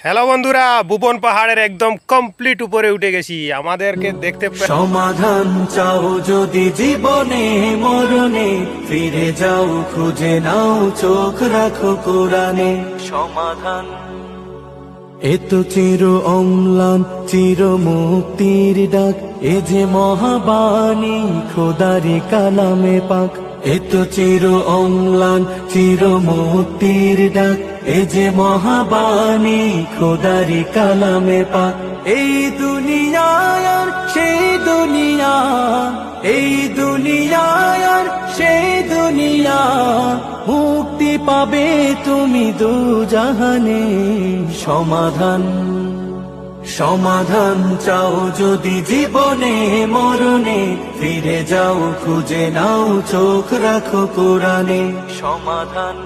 Hello বন্ধুরা, ভুবন পাহাড়ের একদম কমপ্লিট উপরে উঠে গেছি। আমাদেরকে দেখতে সমাধান চাও যদি জীবনে মরণে, ফিরে যাও খুঁজে নাও, চোখ রাখো কোরআনে। সমাধান এত চির অম্লান চির মুক্তির ডাক, এ যে মহাবাণী খোদারি কালামে পাক। এত চির অম্লান চির মুক্তির ডাক, এ যে মহাবাণী খোদারি কালামে পাক। এই দুনিয়ায় আর সেই দুনিয়া, এই দুনিয়ায় আর সেই দুনিয়া, মুক্তি পাবে তুমি দু জাহানে। সমাধান সমাধান চাও যদি জীবনে মরণে, ফিরে যাও খুঁজে নাও, চোখ রাখো কোরআনে। সমাধান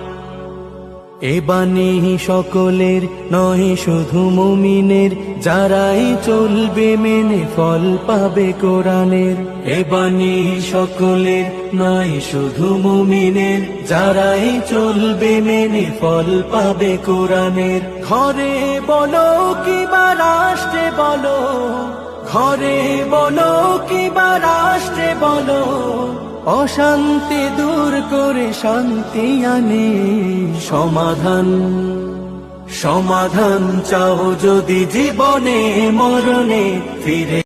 এ বাণী সকলের নয় শুধু মুমিনের, যারাই চলবে মেনে ফল পাবে কোরআনের। এ বাণী সকলের নয় শুধু মুমিনের, যারাই চলবে মেনে ফল পাবে কোরআনের। ঘরে বলো কিবা রাষ্ট্রে বলো, ঘরে বলো কিবা রাষ্ট্রে বলো, অশান্তি দূর করে শান্তি আনে। সমাধান সমাধান চাও যদি জীবনে মরণে, ফিরে